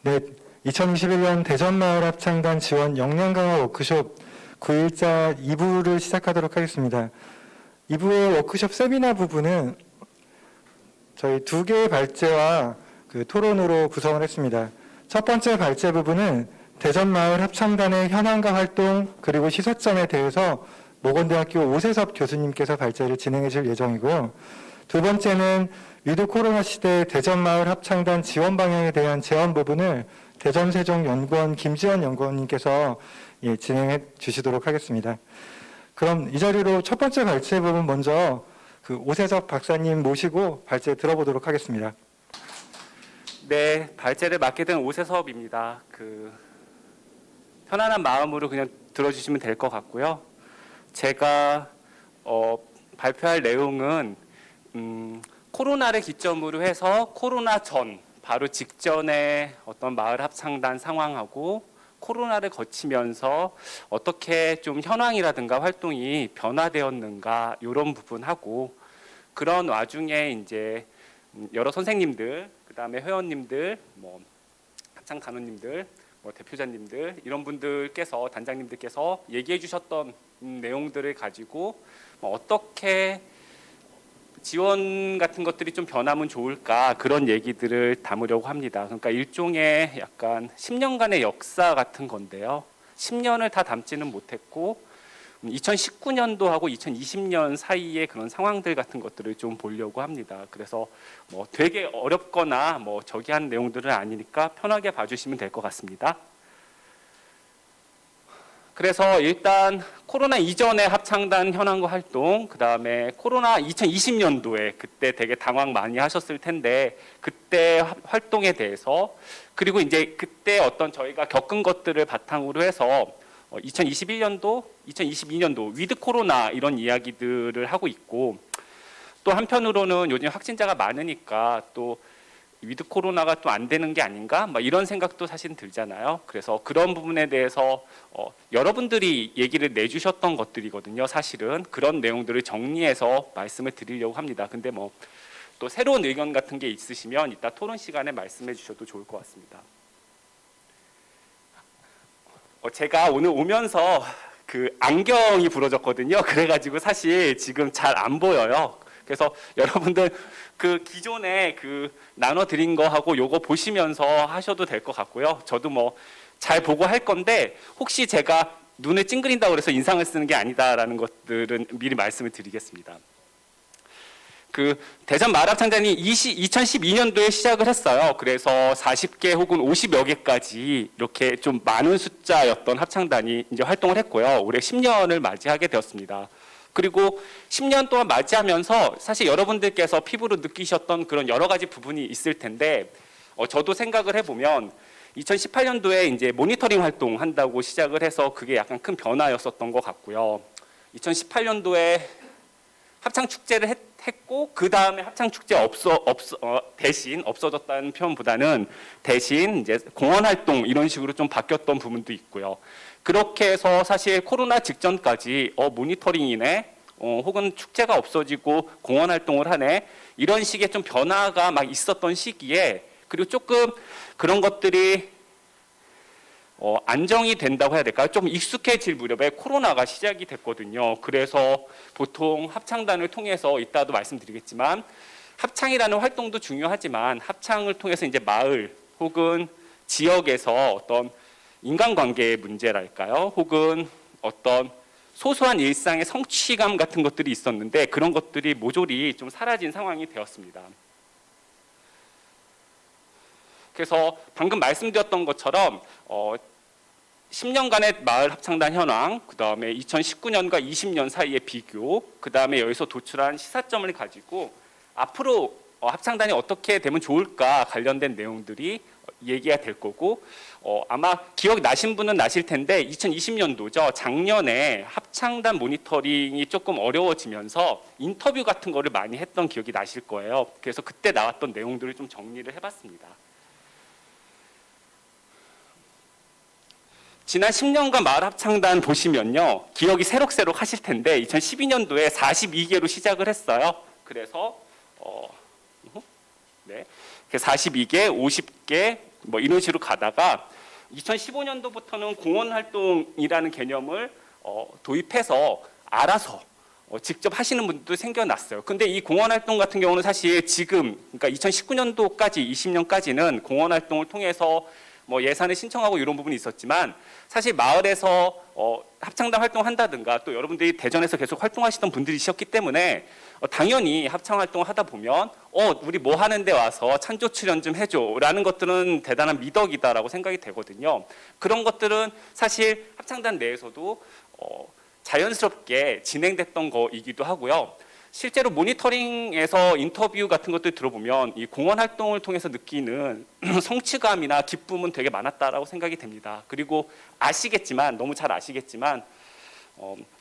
네, 2021년 대전마을합창단 지원 역량 강화 워크숍 9일자 2부를 시작하도록 하겠습니다. 2부의 워크숍 세미나 부분은 저희 2개의 발제와 토론으로 구성을 했습니다. 첫 번째 발제 부분은 대전마을합창단의 현황과 활동 그리고 시사점에 대해서 모건대학교 오세섭 교수님께서 발제를 진행해 줄 예정이고요. 두 번째는 위드 코로나 시대 대전마을합창단 지원 방향에 대한 제언 부분을 대전세종연구원 김지원 연구원님께서 진행해 주시도록 하겠습니다. 그럼 이 자리로 첫 번째 발제 부분 먼저 오세섭 박사님 모시고 발제 들어보도록 하겠습니다. 네, 발제를 맡게 된 오세섭입니다. 편안한 마음으로 그냥 들어주시면 될 것 같고요. 제가 발표할 내용은 코로나를 기점으로 해서 코로나 전, 바로 직전에 어떤 마을 합창단 상황하고 코로나를 거치면서 어떻게 좀 현황이라든가 활동이 변화되었는가 이런 부분하고 그런 와중에 이제 여러 선생님들, 그다음에 회원님들, 합창 간호님들, 대표자님들 이런 분들께서 단장님들께서 얘기해 주셨던 내용들을 가지고 어떻게 지원 같은 것들이 좀 변하면 좋을까 그런 얘기들을 담으려고 합니다. 그러니까 일종의 약간 10년간의 역사 같은 건데요. 10년을 다 담지는 못했고 2019년도하고 2020년 사이의 그런 상황들 같은 것들을 좀 보려고 합니다. 그래서 되게 어렵거나 저기한 내용들은 아니니까 편하게 봐주시면 될 것 같습니다. 그래서 일단 코로나 이전의 합창단 현황과 활동, 그 다음에 코로나 2020년도에 그때 되게 당황 많이 하셨을 텐데 그때 활동에 대해서 그리고 이제 그때 어떤 저희가 겪은 것들을 바탕으로 해서 2021년도, 2022년도 위드 코로나 이런 이야기들을 하고 있고 또 한편으로는 요즘 확진자가 많으니까 또 위드 코로나가 또 안 되는 게 아닌가 이런 생각도 사실 들잖아요. 그래서 그런 부분에 대해서 여러분들이 얘기를 내주셨던 것들이거든요. 사실은 그런 내용들을 정리해서 말씀을 드리려고 합니다. 근데 또 새로운 의견 같은 게 있으시면 이따 토론 시간에 말씀해 주셔도 좋을 것 같습니다. 제가 오늘 오면서 안경이 부러졌거든요. 그래가지고 사실 지금 잘 안 보여요. 그래서 여러분들 기존에 나눠드린 거하고 요거 보시면서 하셔도 될 것 같고요. 저도 잘 보고 할 건데 혹시 제가 눈을 찡그린다고 해서 인상을 쓰는 게 아니다라는 것들은 미리 말씀을 드리겠습니다. 대전 마을합창단이 2012년도에 시작을 했어요. 그래서 40개 혹은 50여 개까지 이렇게 좀 많은 숫자였던 합창단이 이제 활동을 했고요. 올해 10년을 맞이하게 되었습니다. 그리고 10년 동안 맞이하면서 사실 여러분들께서 피부로 느끼셨던 그런 여러 가지 부분이 있을 텐데 저도 생각을 해보면 2018년도에 이제 모니터링 활동 한다고 시작을 해서 그게 약간 큰 변화였었던 것 같고요. 2018년도에 합창 축제를 했고 그 다음에 합창 축제 대신 없어졌다는 표현보다는 대신 이제 공원 활동 이런 식으로 좀 바뀌었던 부분도 있고요. 그렇게 해서 사실 코로나 직전까지 모니터링이네, 혹은 축제가 없어지고 공원 활동을 하네 이런 식의 좀 변화가 막 있었던 시기에 그리고 조금 그런 것들이 안정이 된다고 해야 될까요? 좀 익숙해질 무렵에 코로나가 시작이 됐거든요. 그래서 보통 합창단을 통해서 이따도 말씀드리겠지만 합창이라는 활동도 중요하지만 합창을 통해서 이제 마을 혹은 지역에서 어떤 인간관계의 문제랄까요? 혹은 어떤 소소한 일상의 성취감 같은 것들이 있었는데 그런 것들이 모조리 좀 사라진 상황이 되었습니다. 그래서 방금 말씀드렸던 것처럼 10년간의 마을 합창단 현황, 그 다음에 2019년과 20년 사이의 비교, 그 다음에 여기서 도출한 시사점을 가지고 앞으로 합창단이 어떻게 되면 좋을까 관련된 내용들이 얘기가 될 거고 아마 기억 나신 분은 나실 텐데 2020년도죠. 작년에 합창단 모니터링이 조금 어려워지면서 인터뷰 같은 거를 많이 했던 기억이 나실 거예요. 그래서 그때 나왔던 내용들을 좀 정리를 해봤습니다. 지난 10년간 마을 합창단 보시면요. 기억이 새록새록 하실 텐데 2012년도에 42개로 시작을 했어요. 그래서 42개, 50개, 뭐 이런 식으로 가다가 2015년도부터는 공원 활동이라는 개념을 도입해서 알아서 직접 하시는 분들도 생겨났어요. 근데 이 공원 활동 같은 경우는 사실 지금, 그러니까 2019년도까지 20년까지는 공원 활동을 통해서 뭐 예산을 신청하고 이런 부분이 있었지만 사실 마을에서 합창단 활동한다든가 또 여러분들이 대전에서 계속 활동하시던 분들이셨기 때문에 당연히 합창 활동을 하다 보면 우리 뭐 하는데 와서 찬조 출연 좀 해줘라는 것들은 대단한 미덕이다라고 생각이 되거든요. 그런 것들은 사실 합창단 내에서도 자연스럽게 진행됐던 거이기도 하고요. 실제로 모니터링에서 인터뷰 같은 것들 들어보면 이 공원 활동을 통해서 느끼는 성취감이나 기쁨은 되게 많았다라고 생각이 됩니다. 그리고 아시겠지만, 너무 잘 아시겠지만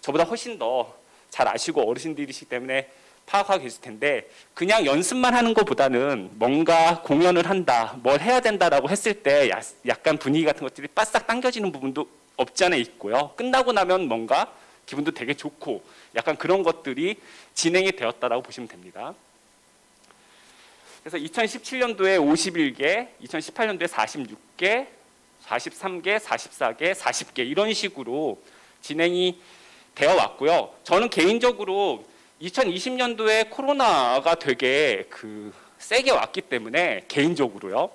저보다 훨씬 더 잘 아시고 어르신들이시기 때문에 파악하고 계실 텐데 그냥 연습만 하는 것보다는 뭔가 공연을 한다, 뭘 해야 된다라고 했을 때 약간 분위기 같은 것들이 바싹 당겨지는 부분도 없지 않아 있고요. 끝나고 나면 뭔가 기분도 되게 좋고 약간 그런 것들이 진행이 되었다라고 보시면 됩니다. 그래서 2017년도에 51개, 2018년도에 46개, 43개, 44개, 40개 이런 식으로 진행이 되어 왔고요. 저는 개인적으로 2020년도에 코로나가 되게 세게 왔기 때문에 개인적으로요.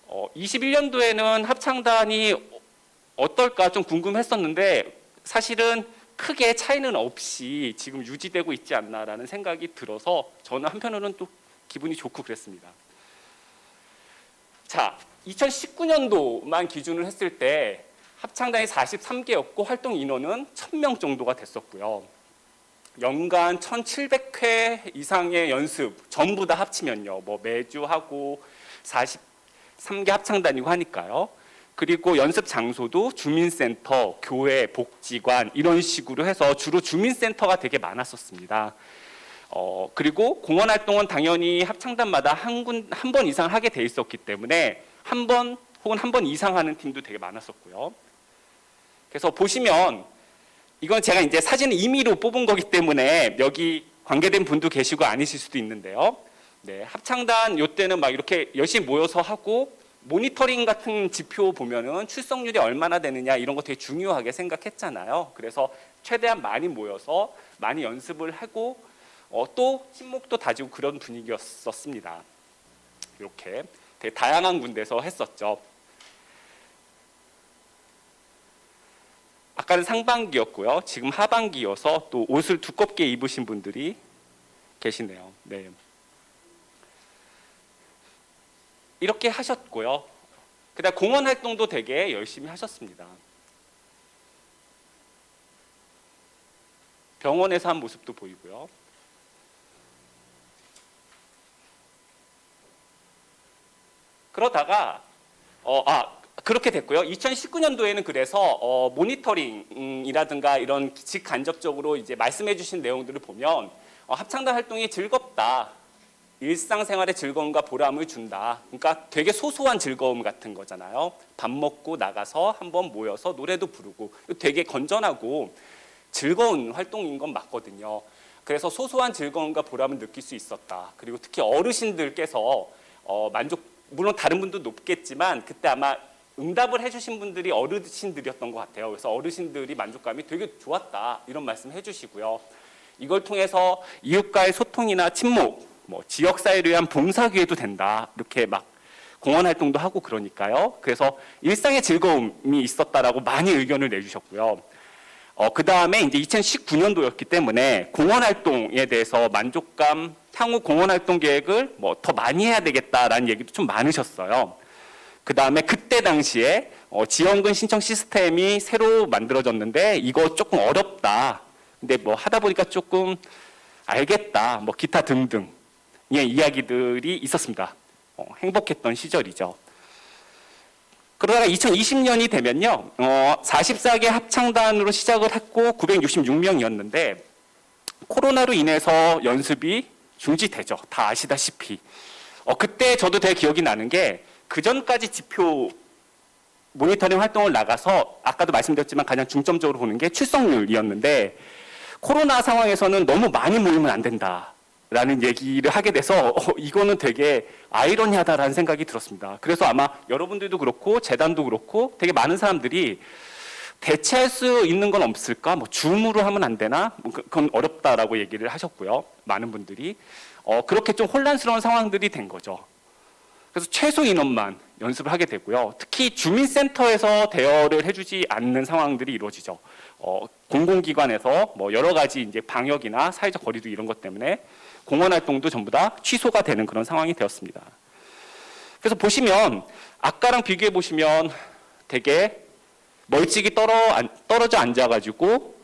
21년도에는 합창단이 어떨까 좀 궁금했었는데 사실은 크게 차이는 없이 지금 유지되고 있지 않나라는 생각이 들어서 저는 한편으로는 또 기분이 좋고 그랬습니다. 자, 2019년도만 기준으로 했을 때 합창단이 43개였고 활동 인원은 1000명 정도가 됐었고요. 연간 1700회 이상의 연습 전부 다 합치면요. 뭐 매주 하고 43개 합창단이고 하니까요. 그리고 연습 장소도 주민센터, 교회, 복지관 이런 식으로 해서 주로 주민센터가 되게 많았었습니다. 그리고 공원 활동은 당연히 합창단마다 한 번 이상 하게 돼 있었기 때문에 한 번 혹은 한 번 이상 하는 팀도 되게 많았었고요. 그래서 보시면 이건 제가 이제 사진을 임의로 뽑은 거기 때문에 여기 관계된 분도 계시고 아니실 수도 있는데요. 네, 합창단 요때는 막 이렇게 열심히 모여서 하고 모니터링 같은 지표 보면은 출석률이 얼마나 되느냐 이런 거 되게 중요하게 생각했잖아요. 그래서 최대한 많이 모여서 많이 연습을 하고 또 친목도 다지고 그런 분위기였었습니다. 이렇게 되게 다양한 군데서 했었죠. 아까는 상반기였고요. 지금 하반기여서 또 옷을 두껍게 입으신 분들이 계시네요. 네. 이렇게 하셨고요. 그다음 공원 활동도 되게 열심히 하셨습니다. 병원에서 한 모습도 보이고요. 그러다가 그렇게 됐고요. 2019년도에는 그래서 모니터링이라든가 이런 직간접적으로 이제 말씀해주신 내용들을 보면 합창단 활동이 즐겁다. 일상생활의 즐거움과 보람을 준다. 그러니까 되게 소소한 즐거움 같은 거잖아요. 밥 먹고 나가서 한번 모여서 노래도 부르고 되게 건전하고 즐거운 활동인 건 맞거든요. 그래서 소소한 즐거움과 보람을 느낄 수 있었다. 그리고 특히 어르신들께서 물론 다른 분도 높겠지만 그때 아마 응답을 해주신 분들이 어르신들이었던 것 같아요. 그래서 어르신들이 만족감이 되게 좋았다 이런 말씀 해주시고요. 이걸 통해서 이웃과의 소통이나 친목, 지역사회를 위한 봉사기회도 된다. 이렇게 막 공원 활동도 하고 그러니까요. 그래서 일상의 즐거움이 있었다라고 많이 의견을 내주셨고요. 그 다음에 이제 2019년도였기 때문에 공원 활동에 대해서 만족감, 향후 공원 활동 계획을 더 많이 해야 되겠다라는 얘기도 좀 많으셨어요. 그 다음에 그때 당시에 지원금 신청 시스템이 새로 만들어졌는데 이거 조금 어렵다. 근데 하다 보니까 조금 알겠다. 기타 등등. 이야기들이 있었습니다. 행복했던 시절이죠. 그러다가 2020년이 되면요. 44개 합창단으로 시작을 했고 966명이었는데 코로나로 인해서 연습이 중지되죠. 다 아시다시피. 그때 저도 되게 기억이 나는 게 그전까지 지표 모니터링 활동을 나가서 아까도 말씀드렸지만 가장 중점적으로 보는 게 출석률이었는데 코로나 상황에서는 너무 많이 모이면 안 된다. 라는 얘기를 하게 돼서 이거는 되게 아이러니하다라는 생각이 들었습니다. 그래서 아마 여러분들도 그렇고 재단도 그렇고 되게 많은 사람들이 대체할 수 있는 건 없을까? 뭐 줌으로 하면 안 되나? 그건 어렵다라고 얘기를 하셨고요. 많은 분들이 그렇게 좀 혼란스러운 상황들이 된 거죠. 그래서 최소 인원만 연습을 하게 되고요. 특히 주민센터에서 대여를 해주지 않는 상황들이 이루어지죠. 공공기관에서 뭐 여러 가지 이제 방역이나 사회적 거리두기 이런 것 때문에 공원 활동도 전부 다 취소가 되는 그런 상황이 되었습니다. 그래서 보시면 아까랑 비교해 보시면 되게 멀찍이 떨어져 앉아가지고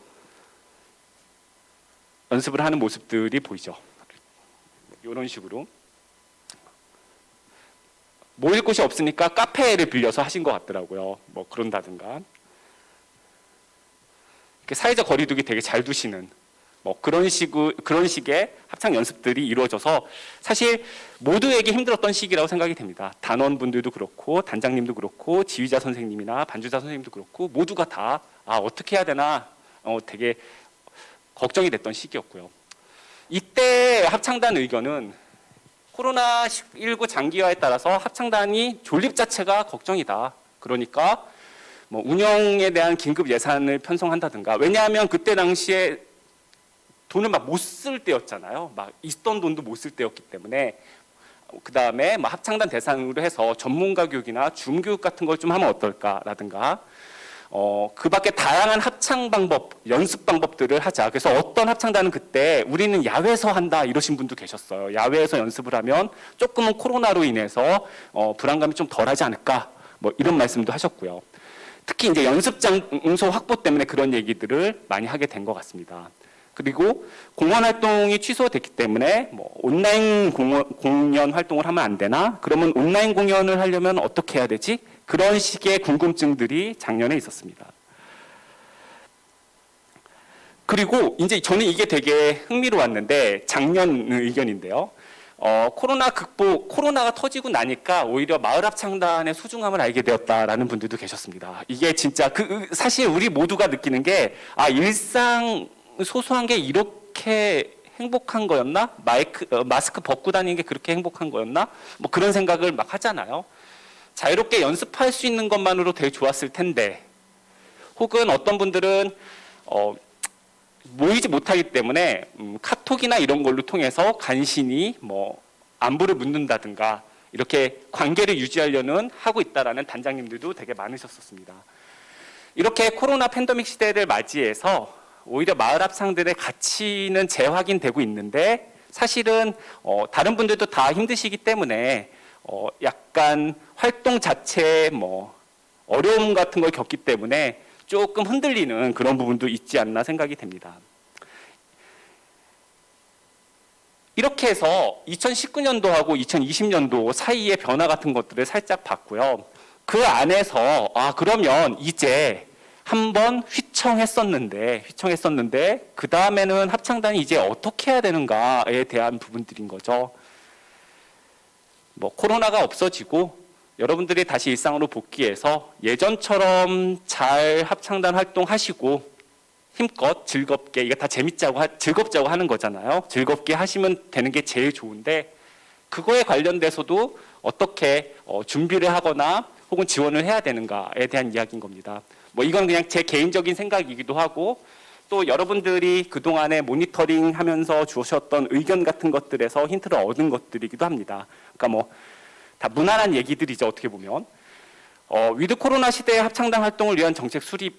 연습을 하는 모습들이 보이죠. 이런 식으로 모일 곳이 없으니까 카페를 빌려서 하신 것 같더라고요. 뭐 그런다든가 이렇게 사회적 거리두기 되게 잘 두시는 뭐 그런 식의 합창 연습들이 이루어져서 사실 모두에게 힘들었던 시기라고 생각이 됩니다. 단원분들도 그렇고 단장님도 그렇고 지휘자 선생님이나 반주자 선생님도 그렇고 모두가 다 어떻게 해야 되나 되게 걱정이 됐던 시기였고요. 이때 합창단 의견은 코로나19 장기화에 따라서 합창단이 존립 자체가 걱정이다. 그러니까 뭐 운영에 대한 긴급 예산을 편성한다든가. 왜냐하면 그때 당시에 돈을 막 못 쓸 때였잖아요. 막 있던 돈도 못 쓸 때였기 때문에 그 다음에 뭐 합창단 대상으로 해서 전문가 교육이나 줌교육 같은 걸 좀 하면 어떨까라든가. 그 밖에 다양한 합창 방법, 연습 방법들을 하자. 그래서 어떤 합창단은 그때 우리는 야외에서 한다 이러신 분도 계셨어요. 야외에서 연습을 하면 조금은 코로나로 인해서 불안감이 좀 덜하지 않을까. 뭐 이런 말씀도 하셨고요. 특히 이제 연습 장소 확보 때문에 그런 얘기들을 많이 하게 된 것 같습니다. 그리고 공연 활동이 취소됐기 때문에 뭐 온라인 공연 활동을 하면 안 되나? 그러면 온라인 공연을 하려면 어떻게 해야 되지? 그런 식의 궁금증들이 작년에 있었습니다. 그리고 이제 저는 이게 되게 흥미로웠는데 작년 의견인데요. 코로나가 터지고 나니까 오히려 마을 합창단의 소중함을 알게 되었다라는 분들도 계셨습니다. 이게 진짜 사실 우리 모두가 느끼는 게 일상 소소한 게 이렇게 행복한 거였나? 마스크 벗고 다니는 게 그렇게 행복한 거였나? 뭐 그런 생각을 막 하잖아요. 자유롭게 연습할 수 있는 것만으로 되게 좋았을 텐데, 혹은 어떤 분들은 모이지 못하기 때문에 카톡이나 이런 걸로 통해서 간신히 뭐 안부를 묻는다든가 이렇게 관계를 유지하려는 하고 있다라는 단장님들도 되게 많으셨었습니다. 이렇게 코로나 팬데믹 시대를 맞이해서 오히려 마을 합창들의 가치는 재확인되고 있는데 사실은 다른 분들도 다 힘드시기 때문에 약간 활동 자체에 뭐 어려움 같은 걸 겪기 때문에 조금 흔들리는 그런 부분도 있지 않나 생각이 됩니다. 이렇게 해서 2019년도하고 2020년도 사이의 변화 같은 것들을 살짝 봤고요. 그 안에서 그러면 이제 한번 휘청했었는데 그 다음에는 합창단이 이제 어떻게 해야 되는가에 대한 부분들인 거죠. 뭐 코로나가 없어지고 여러분들이 다시 일상으로 복귀해서 예전처럼 잘 합창단 활동하시고 힘껏 즐겁게, 이게 다 즐겁자고 하는 거잖아요. 즐겁게 하시면 되는 게 제일 좋은데 그거에 관련돼서도 어떻게 준비를 하거나 혹은 지원을 해야 되는가에 대한 이야기인 겁니다. 뭐 이건 그냥 제 개인적인 생각이기도 하고 또 여러분들이 그동안에 모니터링 하면서 주셨던 의견 같은 것들에서 힌트를 얻은 것들이기도 합니다. 그러니까 뭐 다 무난한 얘기들이죠, 어떻게 보면. 위드 코로나 시대의 합창단 활동을 위한 정책 수립이라고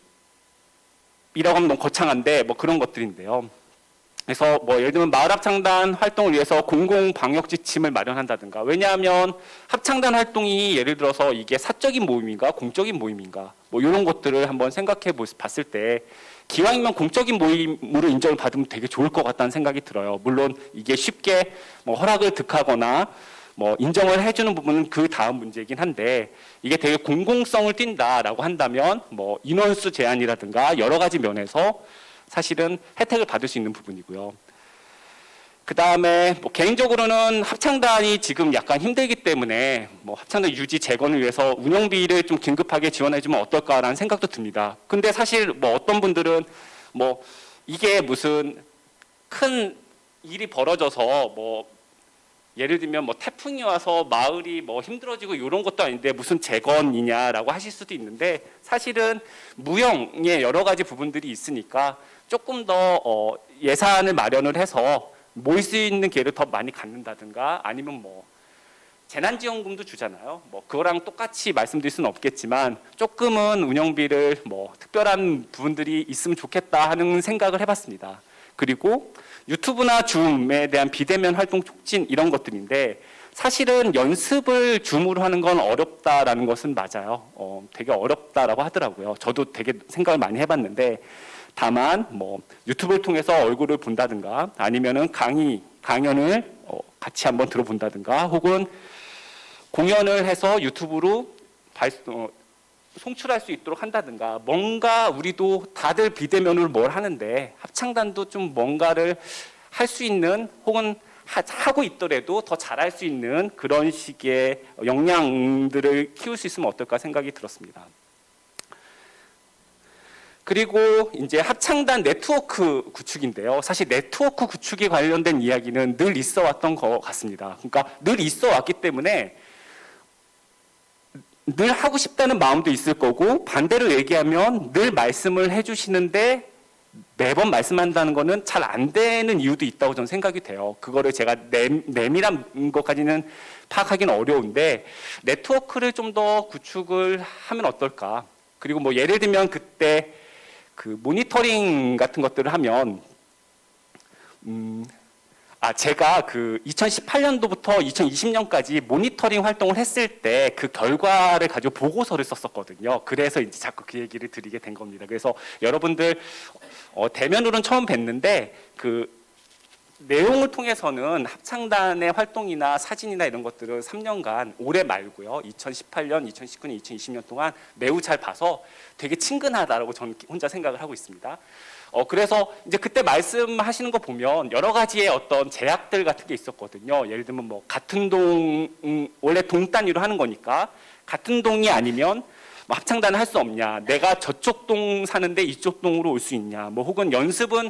하면 너무 거창한데 뭐 그런 것들인데요. 그래서 뭐 예를 들면 마을 합창단 활동을 위해서 공공 방역 지침을 마련한다든가. 왜냐하면 합창단 활동이 예를 들어서 이게 사적인 모임인가 공적인 모임인가 뭐 이런 것들을 한번 생각해 봤을 때 기왕이면 공적인 모임으로 인정을 받으면 되게 좋을 것 같다는 생각이 들어요. 물론 이게 쉽게 뭐 허락을 득하거나 뭐 인정을 해주는 부분은 그 다음 문제이긴 한데 이게 되게 공공성을 띈다라고 한다면 뭐 인원수 제한이라든가 여러 가지 면에서 사실은 혜택을 받을 수 있는 부분이고요. 그 다음에 뭐 개인적으로는 합창단이 지금 약간 힘들기 때문에 뭐 합창단 유지 재건을 위해서 운영비를 좀 긴급하게 지원해주면 어떨까라는 생각도 듭니다. 근데 사실 뭐 어떤 분들은 뭐 이게 무슨 큰 일이 벌어져서 뭐 예를 들면 뭐 태풍이 와서 마을이 뭐 힘들어지고 이런 것도 아닌데 무슨 재건이냐라고 하실 수도 있는데 사실은 무형의 여러 가지 부분들이 있으니까 조금 더 예산을 마련을 해서 모일 수 있는 기회를 더 많이 갖는다든가 아니면 뭐 재난지원금도 주잖아요. 뭐 그거랑 똑같이 말씀드릴 수는 없겠지만 조금은 운영비를 뭐 특별한 부분들이 있으면 좋겠다 하는 생각을 해봤습니다. 그리고 유튜브나 줌에 대한 비대면 활동 촉진 이런 것들인데 사실은 연습을 줌으로 하는 건 어렵다라는 것은 맞아요. 되게 어렵다라고 하더라고요. 저도 되게 생각을 많이 해봤는데 다만 뭐 유튜브를 통해서 얼굴을 본다든가 아니면은 강연을 같이 한번 들어본다든가 혹은 공연을 해서 유튜브로 송출할 수 있도록 한다든가 뭔가 우리도 다들 비대면으로 뭘 하는데 합창단도 좀 뭔가를 할 수 있는 혹은 하고 있더라도 더 잘할 수 있는 그런 식의 역량들을 키울 수 있으면 어떨까 생각이 들었습니다. 그리고 이제 합창단 네트워크 구축인데요. 사실 네트워크 구축에 관련된 이야기는 늘 있어 왔던 것 같습니다. 그러니까 늘 있어 왔기 때문에 늘 하고 싶다는 마음도 있을 거고 반대로 얘기하면 늘 말씀을 해주시는데 매번 말씀한다는 거는 잘 안 되는 이유도 있다고 저는 생각이 돼요. 그거를 제가 내밀한 것까지는 파악하기는 어려운데 네트워크를 좀 더 구축을 하면 어떨까. 그리고 뭐 예를 들면 그때 그 모니터링 같은 것들을 하면 제가 그 2018년도부터 2020년까지 모니터링 활동을 했을 때 그 결과를 가지고 보고서를 썼었거든요. 그래서 이제 자꾸 그 얘기를 드리게 된 겁니다. 그래서 여러분들 대면으로는 처음 뵀는데 그 내용을 통해서는 합창단의 활동이나 사진이나 이런 것들을 3년간 올해 말고요. 2018년, 2019년, 2020년 동안 매우 잘 봐서 되게 친근하다라고 저는 혼자 생각을 하고 있습니다. 그래서 이제 그때 말씀하시는 거 보면 여러 가지의 어떤 제약들 같은 게 있었거든요. 예를 들면 뭐 같은 원래 동 단위로 하는 거니까 같은 동이 아니면 뭐 합창단을 할 수 없냐. 내가 저쪽 동 사는데 이쪽 동으로 올 수 있냐. 뭐 혹은 연습은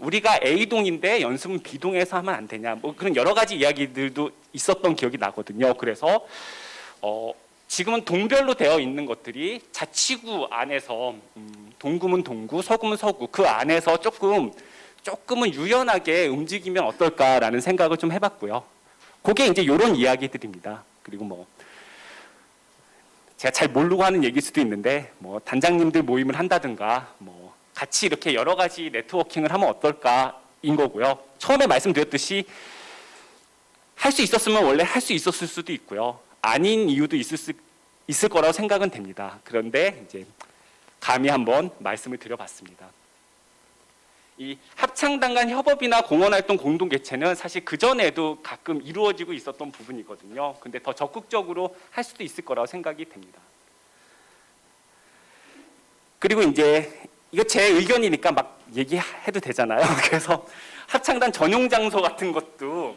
우리가 A동인데 연습은 B동에서 하면 안 되냐. 뭐 그런 여러 가지 이야기들도 있었던 기억이 나거든요. 그래서 지금은 동별로 되어 있는 것들이 자치구 안에서 동구면 동구, 서구면 서구 그 안에서 조금은 유연하게 움직이면 어떨까라는 생각을 좀 해봤고요. 그게 이제 이런 이야기들입니다. 그리고 뭐 제가 잘 모르고 하는 얘기일 수도 있는데 뭐 단장님들 모임을 한다든가 뭐 같이 이렇게 여러 가지 네트워킹을 하면 어떨까인 거고요. 처음에 말씀드렸듯이 할 수 있었으면 원래 할 수 있었을 수도 있고요. 아닌 이유도 있을 거라고 생각은 됩니다. 그런데 이제 감히 한번 말씀을 드려봤습니다. 이 합창단 간 협업이나 공원활동 공동 개최는 사실 그전에도 가끔 이루어지고 있었던 부분이거든요. 근데 더 적극적으로 할 수도 있을 거라고 생각이 됩니다. 그리고 이제 이거 제 의견이니까 막 얘기해도 되잖아요. 그래서 합창단 전용 장소 같은 것도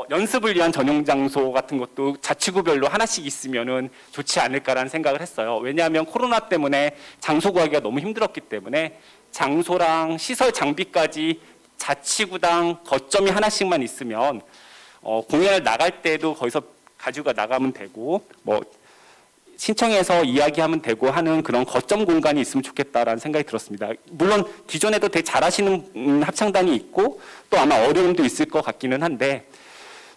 연습을 위한 전용 장소 같은 것도 자치구별로 하나씩 있으면은 좋지 않을까라는 생각을 했어요. 왜냐하면 코로나 때문에 장소 구하기가 너무 힘들었기 때문에 장소랑 시설 장비까지 자치구당 거점이 하나씩만 있으면 공연을 나갈 때도 거기서 가지고 나가면 되고 뭐 신청해서 이야기하면 되고 하는 그런 거점 공간이 있으면 좋겠다라는 생각이 들었습니다. 물론 기존에도 되게 잘하시는 합창단이 있고 또 아마 어려움도 있을 것 같기는 한데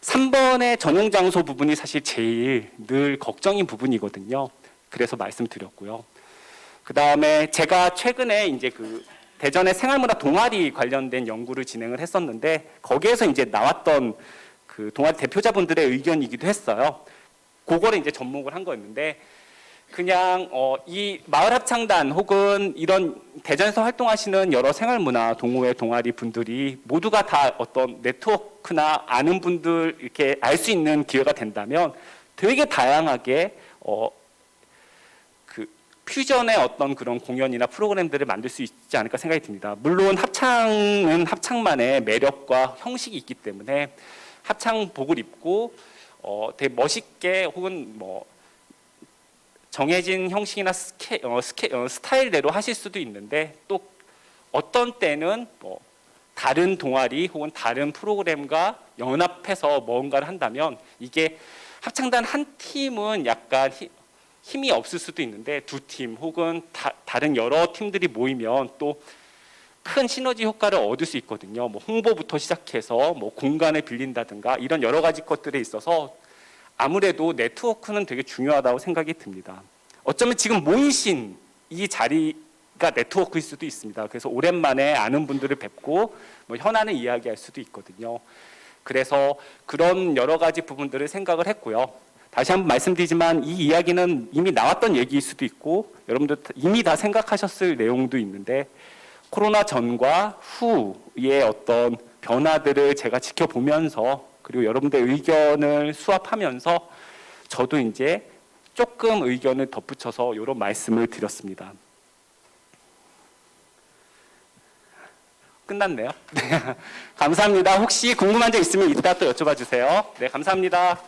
3번의 전용 장소 부분이 사실 제일 늘 걱정인 부분이거든요. 그래서 말씀드렸고요. 그 다음에 제가 최근에 이제 그 대전의 생활문화 동아리 관련된 연구를 진행을 했었는데 거기에서 이제 나왔던 그 동아리 대표자분들의 의견이기도 했어요. 그거를 이제 접목을 한 거였는데 그냥 이 마을 합창단 혹은 이런 대전에서 활동하시는 여러 생활문화 동호회 동아리 분들이 모두가 다 어떤 네트워크나 아는 분들 이렇게 알 수 있는 기회가 된다면 되게 다양하게 그 퓨전의 어떤 그런 공연이나 프로그램들을 만들 수 있지 않을까 생각이 듭니다. 물론 합창은 합창만의 매력과 형식이 있기 때문에 합창복을 입고 되게 멋있게 혹은 뭐 정해진 형식이나 스타일대로 하실 수도 있는데 또 어떤 때는 뭐 다른 동아리 혹은 다른 프로그램과 연합해서 뭔가를 한다면 이게 합창단 한 팀은 약간 힘이 없을 수도 있는데 두 팀 혹은 다른 여러 팀들이 모이면 또 큰 시너지 효과를 얻을 수 있거든요. 뭐 홍보부터 시작해서 뭐 공간을 빌린다든가 이런 여러 가지 것들에 있어서 아무래도 네트워크는 되게 중요하다고 생각이 듭니다. 어쩌면 지금 모이신 이 자리가 네트워크일 수도 있습니다. 그래서 오랜만에 아는 분들을 뵙고 뭐 현안을 이야기할 수도 있거든요. 그래서 그런 여러 가지 부분들을 생각을 했고요. 다시 한번 말씀드리지만 이 이야기는 이미 나왔던 얘기일 수도 있고 여러분들 이미 다 생각하셨을 내용도 있는데 코로나 전과 후의 어떤 변화들을 제가 지켜보면서 그리고 여러분들 의견을 수합하면서 저도 이제 조금 의견을 덧붙여서 이런 말씀을 드렸습니다. 끝났네요. 네. 감사합니다. 혹시 궁금한 점 있으면 이따 또 여쭤봐 주세요. 네, 감사합니다.